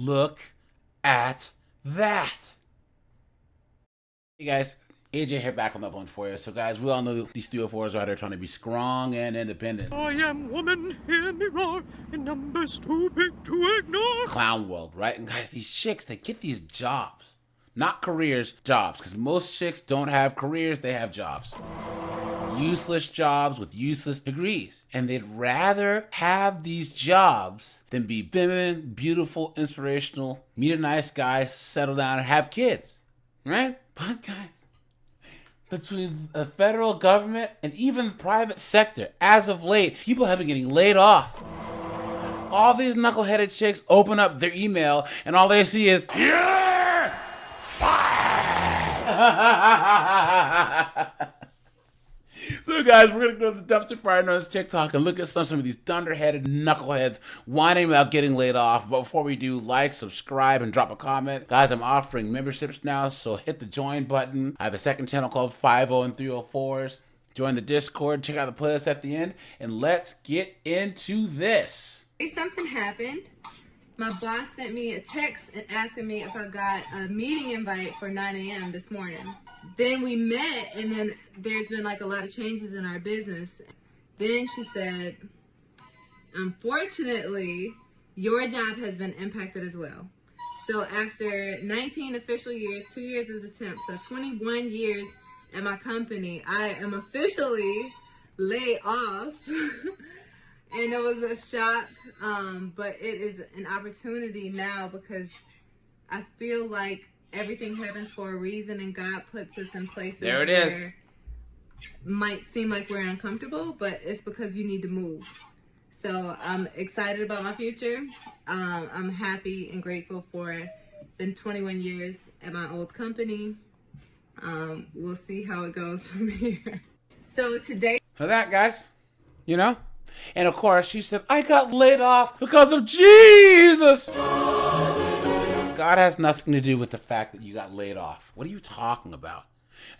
Look at that. Hey guys, AJ here back on that one for you. So guys, we all know these 304s are out there trying to be strong and independent. I am woman, hear me roar, in numbers too big to ignore. Clown world, right? And guys, these chicks, they get these jobs. Not careers, jobs. Because most chicks don't have careers, they have jobs. Useless jobs with useless degrees. And they'd rather have these jobs than be feminine, beautiful, inspirational, meet a nice guy, settle down, and have kids. Right? But guys, between the federal government and even the private sector, as of late, people have been getting laid off. All these knuckleheaded chicks open up their email and all they see is, "You're fired!" So guys, we're gonna go to the dumpster fire known as TikTok and look at some of these dunderheaded knuckleheads whining about getting laid off. But before we do, like, subscribe, and drop a comment. Guys, I'm offering memberships now, so hit the join button. I have a second channel called 50 and 304s. Join the Discord, check out the playlist at the end, and let's get into this. Something happened. My boss sent me a text and asking me if I got a meeting invite for 9 a.m. this morning. Then we met, and then there's been like a lot of changes in our business. Then she said, unfortunately, your job has been impacted as well. So after 19 official years, 2 years as a temp, so 21 years at my company, I am officially laid off. And it was a shock, but it is an opportunity now because I feel like everything happens for a reason and God puts us in places There it is. where might seem like we're uncomfortable, but it's because you need to move. So I'm excited about my future. I'm happy and grateful for the 21 years at my old company. We'll see how it goes from here. So today... So that, guys, you know? And of course, she said, I got laid off because of Jesus. God has nothing to do with the fact that you got laid off. What are you talking about?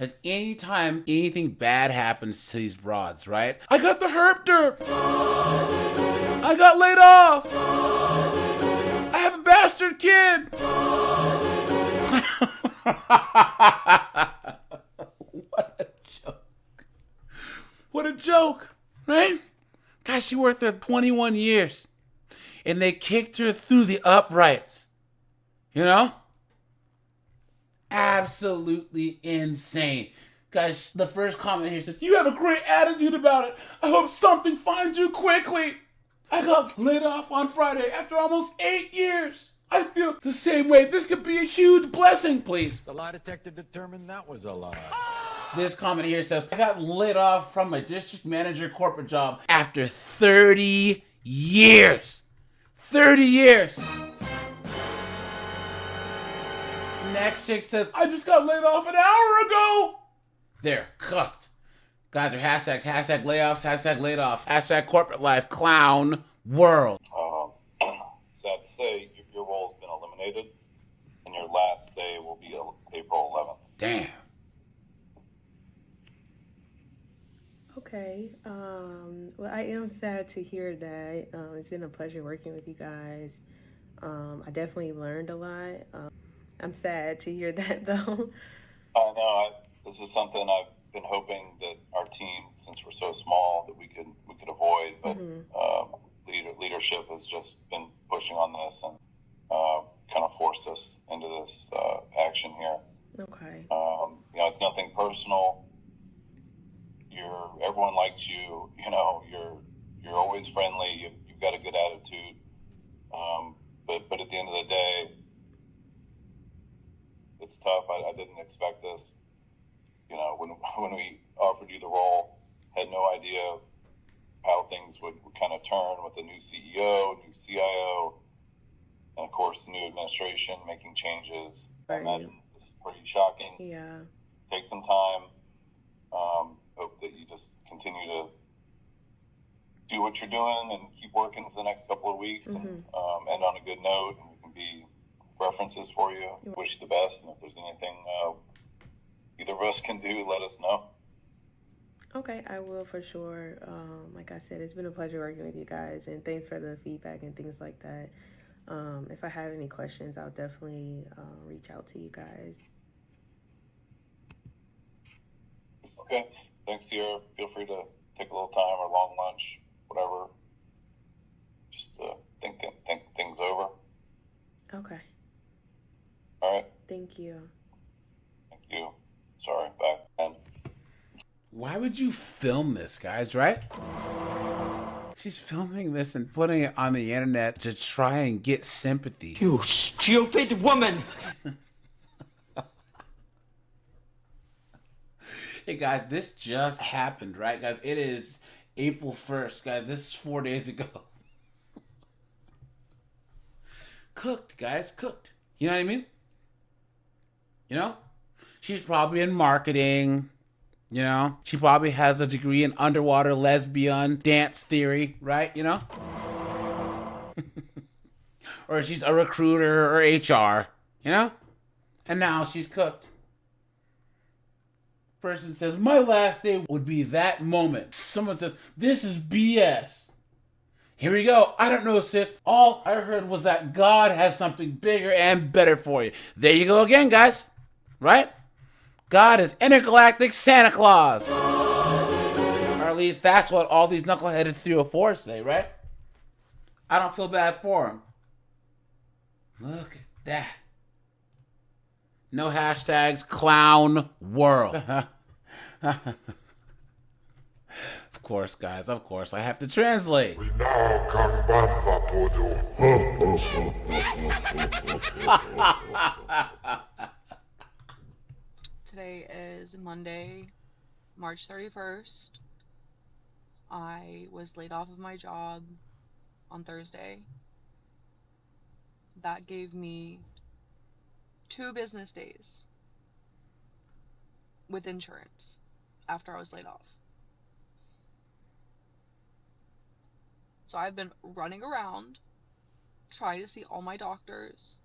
As anytime anything bad happens to these broads, right? I got the herp derp. I got laid off. I have a bastard kid. What a joke. What a joke, right? Guys, she worked there 21 years. And they kicked her through the uprights. You know? Absolutely insane. Guys, the first comment here says, you have a great attitude about it. I hope something finds you quickly. I got laid off on Friday after almost 8 years. I feel the same way. This could be a huge blessing, please. The lie detector determined that was a lie. This comment here says, I got laid off from my district manager corporate job after 30 years. 30 years. Next chick says, I just got laid off an hour ago. They're cooked. Guys are hashtags, hashtag layoffs, hashtag laid off, hashtag corporate life, clown world. Sad to say, your role's been eliminated, and your last day will be April 11th. Damn. Okay. Well, I am sad to hear that. It's been a pleasure working with you guys. I definitely learned a lot. I'm sad to hear that, though. I know. This is something I've been hoping that our team, since we're so small, that we could avoid. But leadership has just been pushing on this and kind of forced us into this action here. Okay. It's nothing personal. Everyone likes you. You're always friendly. You've got a good attitude. But at the end of the day, it's tough. I didn't expect this. When we offered you the role, had no idea how things would kind of turn with the new CEO, new CIO, and of course the new administration making changes. Right. And then this is pretty shocking. Yeah. Take some time. Hope that you just continue to do what you're doing and keep working for the next couple of weeks and end on a good note, and we can be references for you. Wish you the best, and if there's anything either of us can do, let us know. Okay, I will for sure. Like I said, it's been a pleasure working with you guys, and thanks for the feedback and things like that. If I have any questions, I'll definitely reach out to you guys. Okay. Thanks, Sierra. Feel free to take a little time or long lunch, whatever. Just think things over. Okay. All right. Thank you. Thank you. Sorry. Bye. And Why would you film this, guys, right? She's filming this and putting it on the internet to try and get sympathy. You stupid woman! Hey, guys, this just happened, right, guys? It is April 1st, guys. This is 4 days ago. Cooked, guys, cooked. You know what I mean? You know? She's probably in marketing. You know? She probably has a degree in underwater lesbian dance theory, right? You know? Or she's a recruiter or HR, you know? And now she's cooked. Person says, my last day would be that moment. Someone says, this is BS. Here we go. I don't know, sis. All I heard was that God has something bigger and better for you. There you go again, guys. Right? God is intergalactic Santa Claus. Or at least that's what all these knuckleheaded 304 say, right? I don't feel bad for him. Look at that. No hashtags, clown world. Of course, guys, of course. I have to translate. Today is Monday, March 31st. I was laid off of my job on Thursday. That gave me 2 business days with insurance after I was laid off. So I've been running around trying to see all my doctors,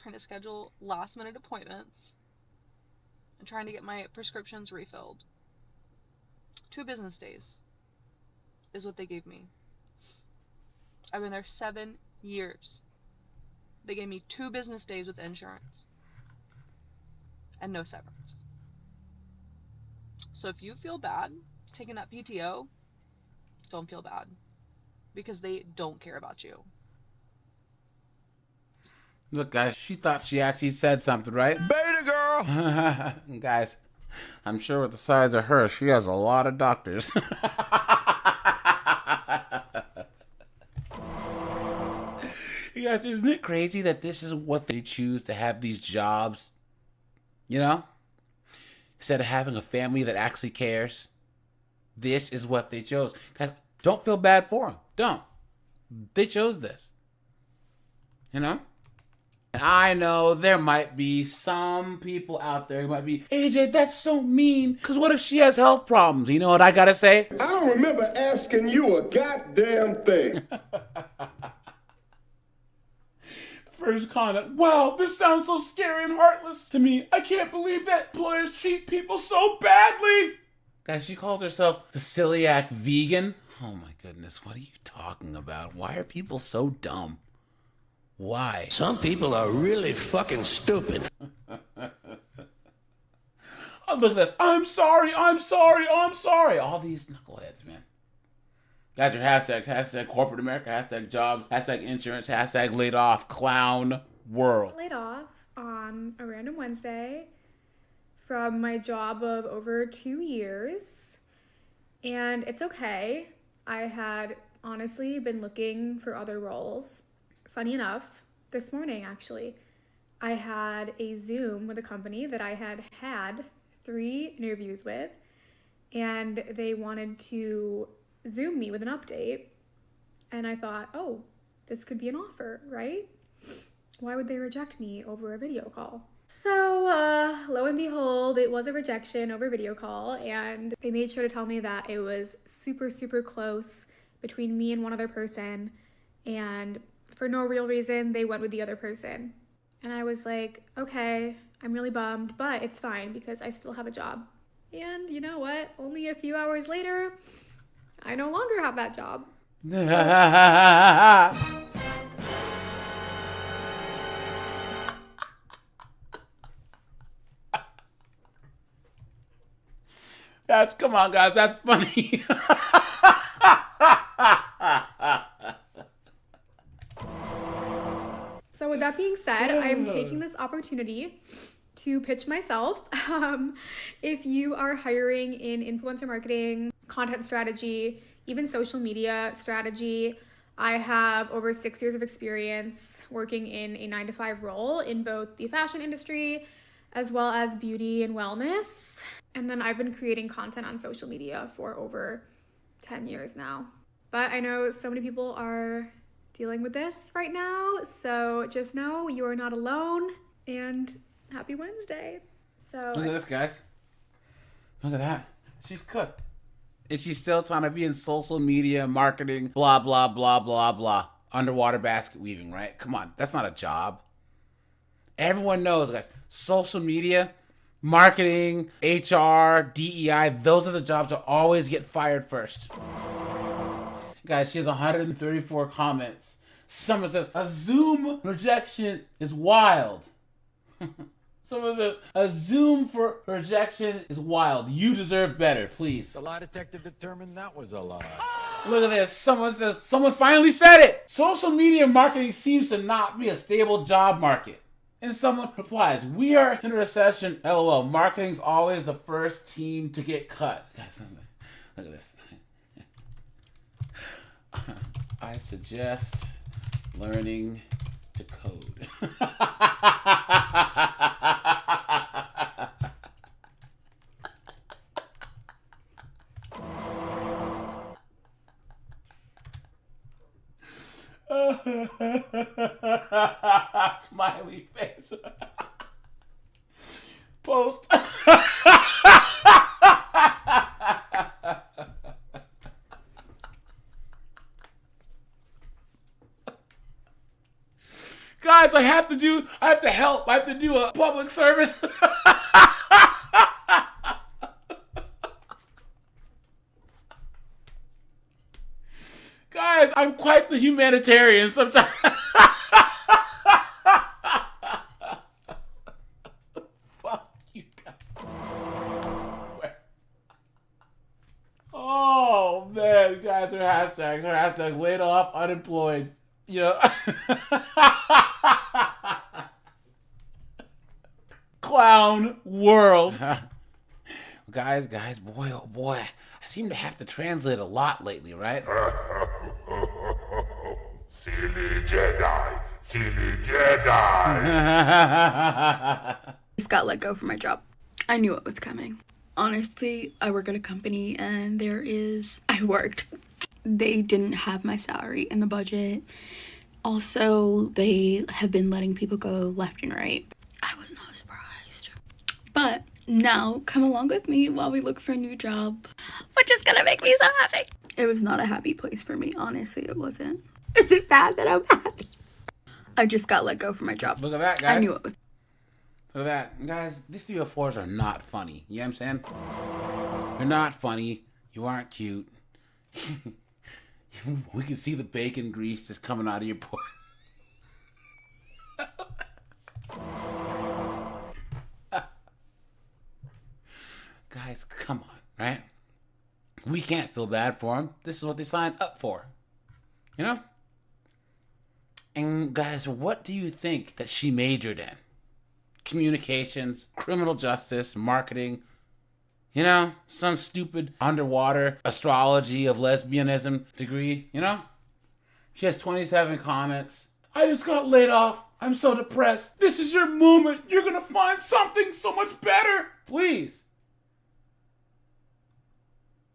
trying to schedule last minute appointments, and trying to get my prescriptions refilled. 2 business days is what they gave me. I've been there 7 years. They gave me 2 business days with insurance and no severance. So if you feel bad taking that PTO, don't feel bad, because they don't care about you. Look, guys, she thought she actually said something, right? Beta girl! Guys, I'm sure with the size of her, she has a lot of doctors. You guys, isn't it crazy that this is what they choose to have these jobs? You know? Instead of having a family that actually cares, this is what they chose. Guys, don't feel bad for them. Don't. They chose this. You know? And I know there might be some people out there who might be, AJ, that's so mean. Because what if she has health problems? You know what I gotta say? I don't remember asking you a goddamn thing. First comment, wow, this sounds so scary and heartless to me. I can't believe that employers treat people so badly. Guys, she calls herself the celiac vegan. Oh my goodness, what are you talking about? Why are people so dumb? Why? Some people are really fucking stupid. Oh, look at this. I'm sorry, I'm sorry, I'm sorry. All these knuckleheads, man. Guys are hashtags. Hashtag corporate America. Hashtag jobs. Hashtag insurance. Hashtag laid off. Clown world. Laid off on a random Wednesday from my job of over 2 years. And it's okay. I had honestly been looking for other roles. Funny enough, this morning actually, I had a Zoom with a company that I had 3 interviews with, and they wanted to Zoom me with an update. And I thought, oh, this could be an offer, right? Why would they reject me over a video call? So lo and behold, it was a rejection over video call, and they made sure to tell me that it was super, super close between me and one other person, and for no real reason, they went with the other person. And I was like, okay, I'm really bummed, but it's fine because I still have a job. And you know what? Only a few hours later, I no longer have that job. Come on, guys, that's funny. So with that being said, I'm taking this opportunity to pitch myself. If you are hiring in influencer marketing, content strategy, even social media strategy, I have over 6 years of experience working in a 9-to-5 role in both the fashion industry as well as beauty and wellness. And then I've been creating content on social media for over 10 years now. But I know so many people are dealing with this right now, so just know you are not alone, and happy Wednesday. So look at this, guys. Look at that. She's cooked. And she's still trying to be in social media, marketing, blah, blah, blah, blah, blah. Underwater basket weaving, right? Come on, that's not a job. Everyone knows, guys, social media, marketing, HR, DEI, those are the jobs that always get fired first. Guys, she has 134 comments. Someone says, a Zoom rejection is wild. Someone says, a Zoom for rejection is wild. You deserve better, please. The lie detector determined that was a lie. Look at this. Someone says, someone finally said it. Social media marketing seems to not be a stable job market. And someone replies, we are in a recession. LOL, marketing's always the first team to get cut. Guys, look at this. I suggest learning to code. Smiley face. Post. Guys, I have to help. I have to do a public service. Guys, I'm quite the humanitarian sometimes. Fuck you guys. Oh, man, guys, her hashtags laid off, unemployed. You know, clown world. guys, boy, oh boy, I seem to have to translate a lot lately, right? Silly Jedi, silly Jedi. Just got let go from my job. I knew it was coming. Honestly, I work at a company and I worked. They didn't have my salary in the budget. Also, they have been letting people go left and right. I was not surprised. But now, come along with me while we look for a new job, which is gonna make me so happy. It was not a happy place for me. Honestly, it wasn't. Is it bad that I'm happy? I just got let go from my job. Look at that, guys. I knew it was. Look at that. Guys, these 304s are not funny. You know what I'm saying? You're not funny. You aren't cute. We can see the bacon grease just coming out of your pore. Guys, come on, right? We can't feel bad for them. This is what they signed up for. You know? And guys, what do you think that she majored in? Communications, criminal justice, marketing, you know, some stupid underwater astrology of lesbianism degree, you know? She has 27 comments. I just got laid off. I'm so depressed. This is your moment. You're gonna find something so much better. Please.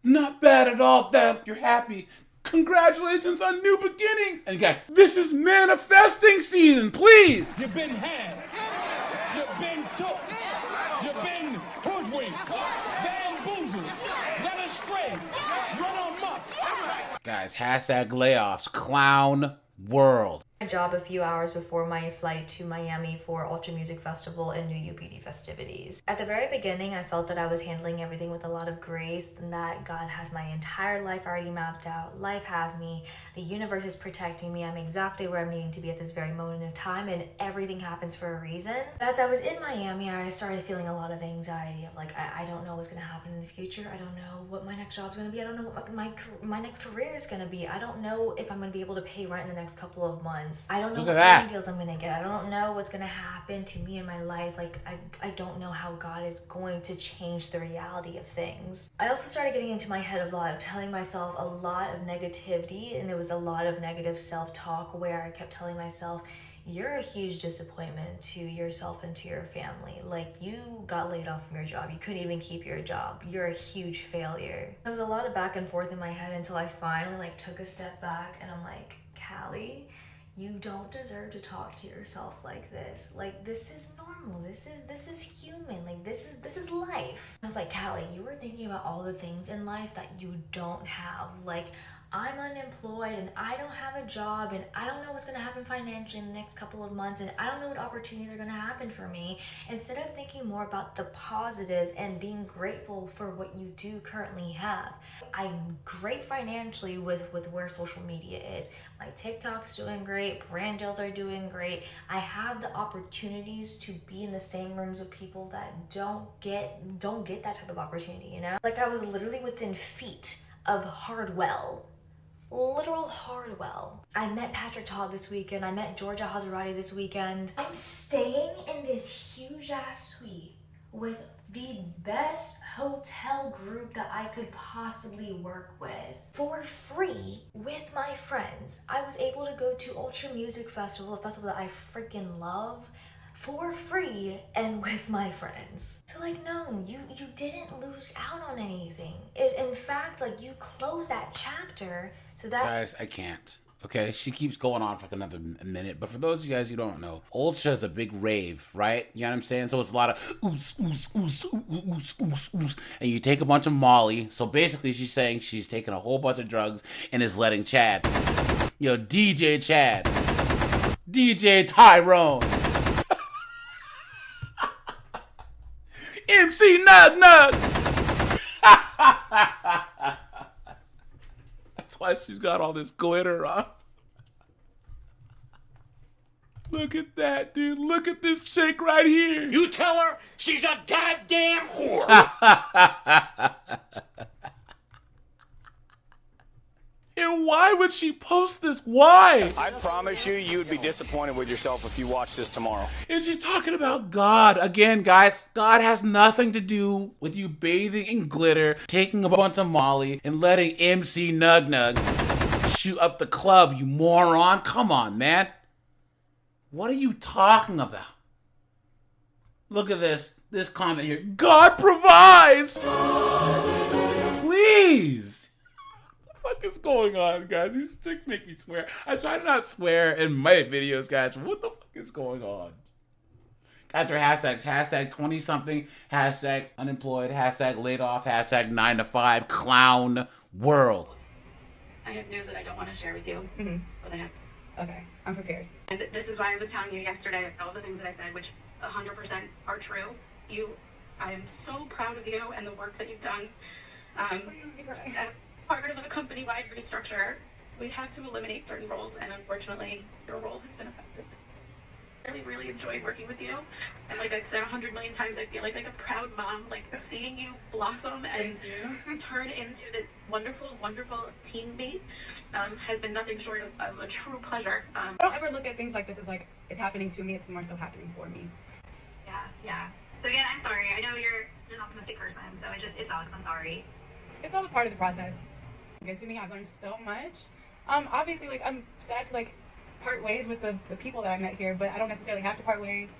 Not bad at all that you're happy. Congratulations on new beginnings. And guys, this is manifesting season, please. You've been had. You've been took. You've been hoodwinked. Bamboozled. Led astray. Run amok. Guys, hashtag layoffs. Clown world. My job a few hours before my flight to Miami for Ultra Music Festival and New UPD festivities. At the very beginning, I felt that I was handling everything with a lot of grace and that God has my entire life already mapped out. Life has me. The universe is protecting me. I'm exactly where I'm needing to be at this very moment in time, and everything happens for a reason. As I was in Miami, I started feeling a lot of anxiety of like, I don't know what's gonna happen in the future. I don't know what my next job's gonna be. I don't know what my next career is gonna be. I don't know if I'm gonna be able to pay rent in the next couple of months. I don't know what brand deals I'm gonna get. I don't know what's gonna happen to me in my life. Like, I don't know how God is going to change the reality of things. I also started getting into my head a lot, telling myself a lot of negativity, and it was a lot of negative self-talk where I kept telling myself, you're a huge disappointment to yourself and to your family. Like, you got laid off from your job. You couldn't even keep your job. You're a huge failure. There was a lot of back and forth in my head until I finally like took a step back and I'm like, Callie, you don't deserve to talk to yourself like this. Like, this is normal. This is human. Like, this is life. I was like, Callie, you were thinking about all the things in life that you don't have. Like, I'm unemployed and I don't have a job and I don't know what's gonna happen financially in the next couple of months and I don't know what opportunities are gonna happen for me. Instead of thinking more about the positives and being grateful for what you do currently have. I'm great financially with where social media is. My TikTok's doing great, brand deals are doing great. I have the opportunities to be in the same rooms with people that don't get that type of opportunity, you know? Like, I was literally within feet of Hardwell. Literal Hardwell. I met Patrick Todd this weekend. I met Georgia Hazarati this weekend. I'm staying in this huge ass suite with the best hotel group that I could possibly work with for free with my friends. I was able to go to Ultra Music Festival, a festival that I freaking love, for free and with my friends. So like, no, you didn't lose out on anything. In fact, like, you closed that chapter so that— Guys, I can't. Okay, she keeps going on for like another minute. But for those of you guys who don't know, Ultra is a big rave, right? You know what I'm saying? So it's a lot of oos, oos, oos, oos, oos, oos, and you take a bunch of Molly. So basically she's saying she's taking a whole bunch of drugs and is letting Chad, DJ Chad, DJ Tyrone, MC Nug Nug. That's why she's got all this glitter on. Look at that, dude. Look at this chick right here. You tell her she's a goddamn whore. And why would she post this? Why? I promise you would be disappointed with yourself if you watch this tomorrow. And she's talking about God. Again, guys, God has nothing to do with you bathing in glitter, taking a bunch of Molly, and letting MC Nug Nug shoot up the club, you moron. Come on, man. What are you talking about? Look at this comment here. God provides! Please! What the fuck is going on, guys? These chicks make me swear. I try to not swear in my videos, guys, but what the fuck is going on? Guys, are hashtags. Hashtag 20-something. Hashtag unemployed. Hashtag laid off. Hashtag 9 to 5. Clown world. I have news that I don't want to share with you, but I have to. Okay, I'm prepared. And this is why I was telling you yesterday all the things that I said, which 100% are true. I am so proud of you and the work that you've done. As part of a company-wide restructure, we had to eliminate certain roles, and unfortunately, your role has been affected. I really enjoyed working with you, and like I've said 100 million times, I feel like a proud mom, like seeing you blossom and turn into this wonderful teammate has been nothing short of a true pleasure. I don't ever look at things like this as like it's happening to me, it's more so happening for me. Yeah. So again, I'm sorry. I know you're an optimistic person, so it sucks. I'm sorry. It's all a part of the process. Good to me, I've learned so much. Obviously, like, I'm sad to like part ways with the people that I met here, but I don't necessarily have to part ways.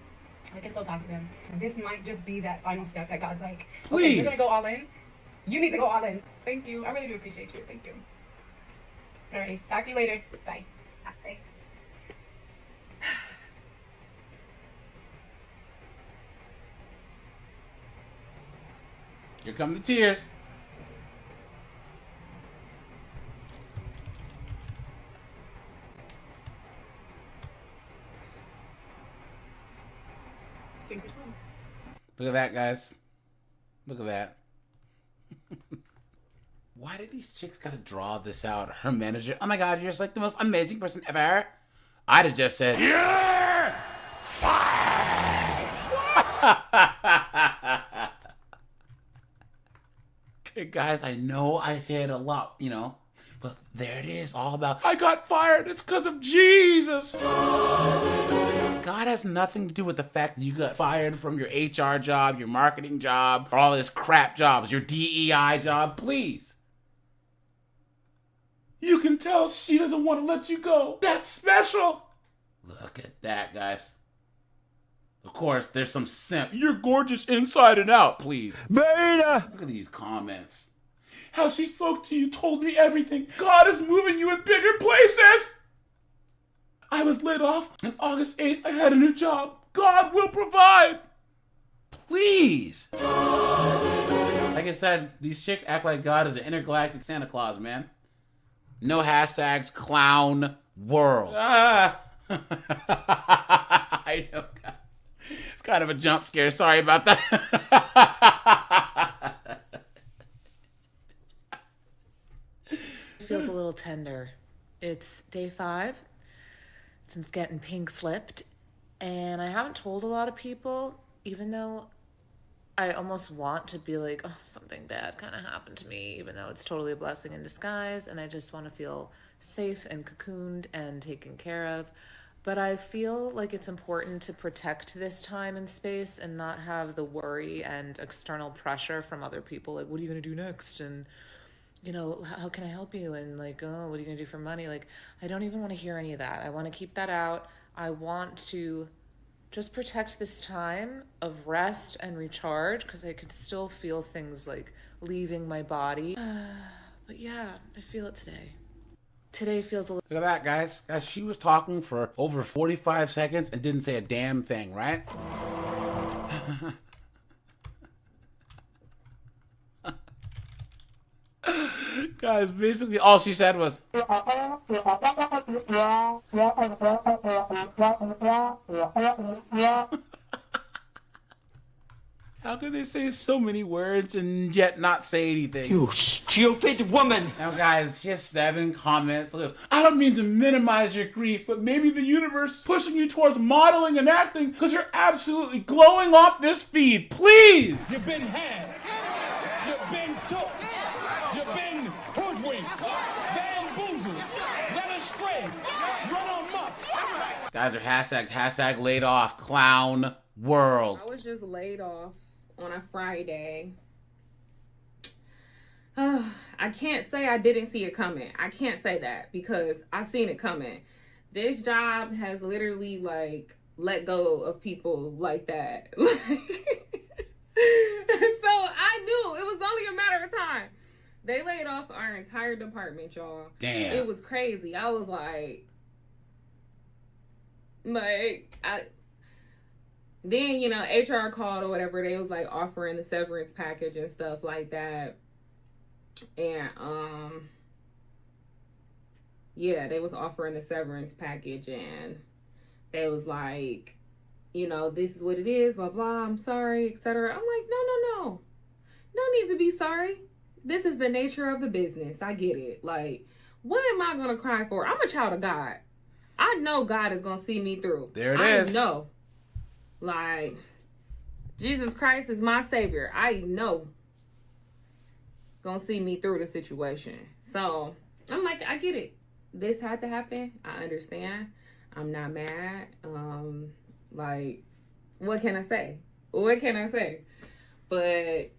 I can still talk to them. And this might just be that final step that God's like, okay, you're gonna go all in. You need to go all in. Thank you. I really do appreciate you. Thank you. All right. Talk to you later. Bye. Bye. Here come the tears. sink or swim. Look at that, guys. Look at that. Why did these chicks gotta draw this out? Her manager, oh my god, you're just like the most amazing person ever. I'd have just said, Yeah! Hey guys, I know I say it a lot, you know, but there it is, all about, I got fired, it's because of Jesus. God has nothing to do with the fact that you got fired from your HR job, your marketing job, or all this crap jobs, your DEI job, please. You can tell she doesn't want to let you go. That's special. Look at that, guys. Of course, there's some simp. You're gorgeous inside and out, please. Beta! Look at these comments. How she spoke to you told me everything. God is moving you in bigger places. I was laid off on August 8th. I had a new job. God will provide. Please. Like I said, these chicks act like God is an intergalactic Santa Claus, man. No hashtags, clown world. Ah. I know, guys. It's kind of a jump scare. Sorry about that. It feels a little tender. It's day 5 since getting pink slipped, and I haven't told a lot of people, even though I almost want to be like, oh, something bad kind of happened to me, even though it's totally a blessing in disguise, and I just want to feel safe and cocooned and taken care of. But I feel like it's important to protect this time and space and not have the worry and external pressure from other people. Like, what are you going to do next? And, you know, how can I help you? And like, oh, what are you going to do for money? Like, I don't even want to hear any of that. I want to keep that out. I want to just protect this time of rest and recharge because I could still feel things like leaving my body. But yeah, I feel it today. Today feels a little... Look at that, guys. Guys, she was talking for over 45 seconds and didn't say a damn thing, right? Guys, basically all she said was... How can they say so many words and yet not say anything? You stupid woman! Now, guys, just 7 comments. Look at this. I don't mean to minimize your grief, but maybe the universe is pushing you towards modeling and acting because you're absolutely glowing off this feed. Please! You've been had. You've been took. You've been hoodwinked. Bamboozled. Led astray. Run amok. Guys are hashtag laid off clown world. I was just laid off on a Friday. I can't say I didn't see it coming. I can't say that because I seen it coming. This job has literally like let go of people like that. So I knew it was only a matter of time. They laid off our entire department, y'all. Damn. It was crazy. I was then, you know, HR called or whatever. They was like offering the severance package and stuff like that. And, yeah, they was offering the severance package and they was like, you know, this is what it is, blah, blah, I'm sorry, etc. I'm like, no. No need to be sorry. This is the nature of the business. I get it. Like, what am I going to cry for? I'm a child of God. I know God is going to see me through. There it is. I know. Like, Jesus Christ is my savior. I know. Gonna see me through the situation. So, I'm like, I get it. This had to happen. I understand. I'm not mad. Like, what can I say? What can I say? But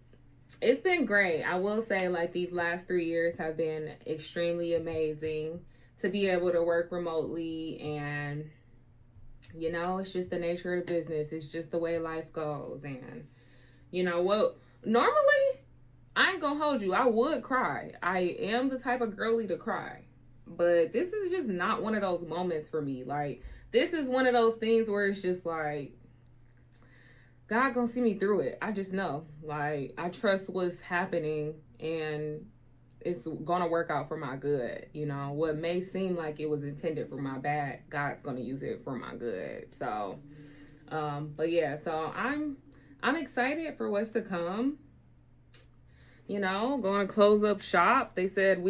it's been great. I will say, like, these last 3 years have been extremely amazing to be able to work remotely, and you know, it's just the nature of the business. It's just the way life goes. And you know what? Normally, I ain't gonna hold you. I would cry. I am the type of girly to cry. But this is just not one of those moments for me. Like, this is one of those things where it's just like, God gonna see me through it. I just know. Like, I trust what's happening and it's gonna work out for my good. You know, what may seem like it was intended for my bad, God's gonna use it for my good. So, But yeah, so I'm excited for what's to come. You know, going to close up shop. They said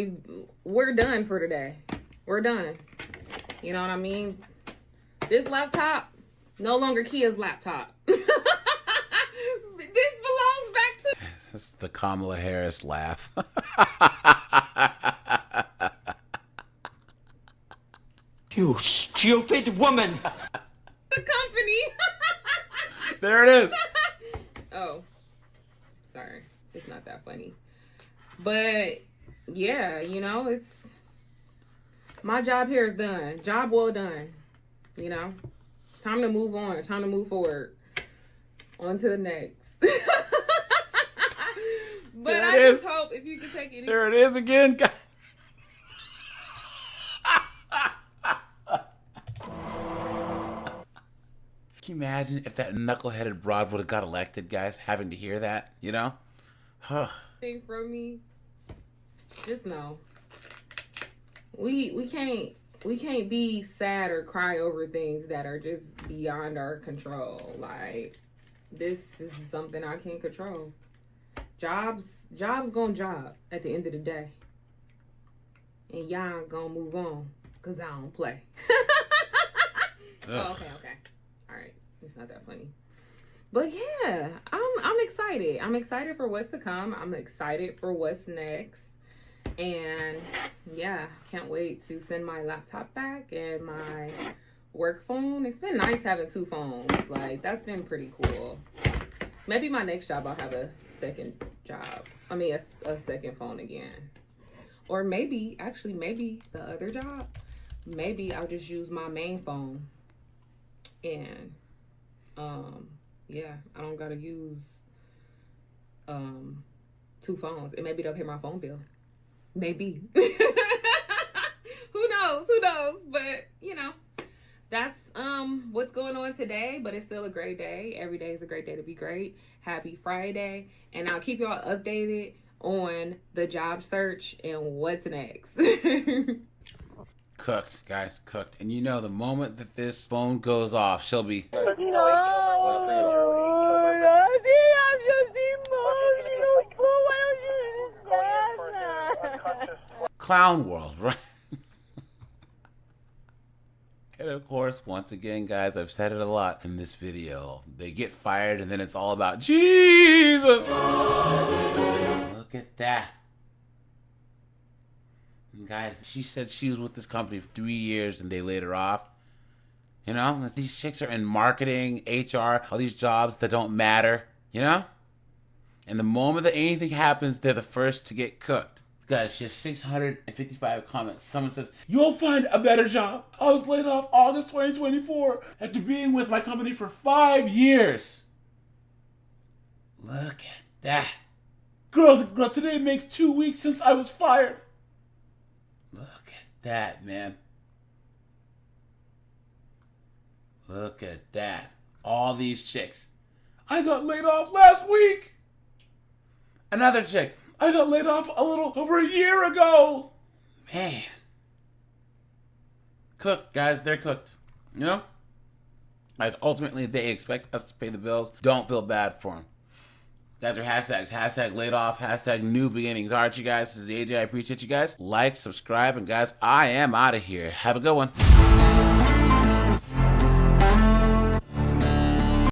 we're done for today. We're done. You know what I mean? This laptop, no longer Kia's laptop. This belongs back to... This is the Kamala Harris laugh. You stupid woman! The company. There it is. Oh, sorry. It's not that funny. But yeah, you know, it's my job here is done. Job well done. You know, time to move on. Time to move forward. On to the next. But I just hope if you could take it. There it is again. Can you imagine if that knuckleheaded broad would have got elected, guys, having to hear that, you know? Thing from me, just know we can't be sad or cry over things that are just beyond our control. Like, this is something I can't control. Jobs gonna job at the end of the day, and y'all gonna move on because I don't play. Oh, okay. All right, it's not that funny. But yeah, I'm excited. I'm excited for what's to come. I'm excited for what's next. And yeah, can't wait to send my laptop back and my work phone. It's been nice having two phones. Like, that's been pretty cool. Maybe my next job I'll have a second job. I mean, a second phone again. Or maybe the other job, maybe I'll just use my main phone. And yeah, I don't gotta use two phones, and maybe they'll pay my phone bill. Maybe. Who knows? But you know, that's what's going on today. But it's still a great day. Every day is a great day to be great. Happy Friday, and I'll keep y'all updated on the job search and what's next. Cooked, guys, cooked. And you know, the moment that this phone goes off, she'll be... No, nothing. I'm just emotional. Why don't you understand that? Clown world, right? And of course, once again, guys, I've said it a lot in this video. They get fired, and then it's all about Jesus. Look at that. Guys, she said she was with this company for 3 years and they laid her off. You know, these chicks are in marketing, HR, all these jobs that don't matter, you know? And the moment that anything happens, they're the first to get cooked. Guys, she has 655 comments. Someone says, "You'll find a better job. I was laid off August 2024 after being with my company for 5 years." Look at that. Girl, today makes 2 weeks since I was fired. Look at that, man. Look at that. All these chicks. I got laid off last week. Another chick. I got laid off a little over a year ago. Man. Cooked, guys. They're cooked. You know? Guys, ultimately, they expect us to pay the bills. Don't feel bad for them. Guys are hashtags. Hashtag laid off. Hashtag new beginnings. All right, you guys. This is AJ. I appreciate you guys. Like, subscribe, and guys, I am out of here. Have a good one.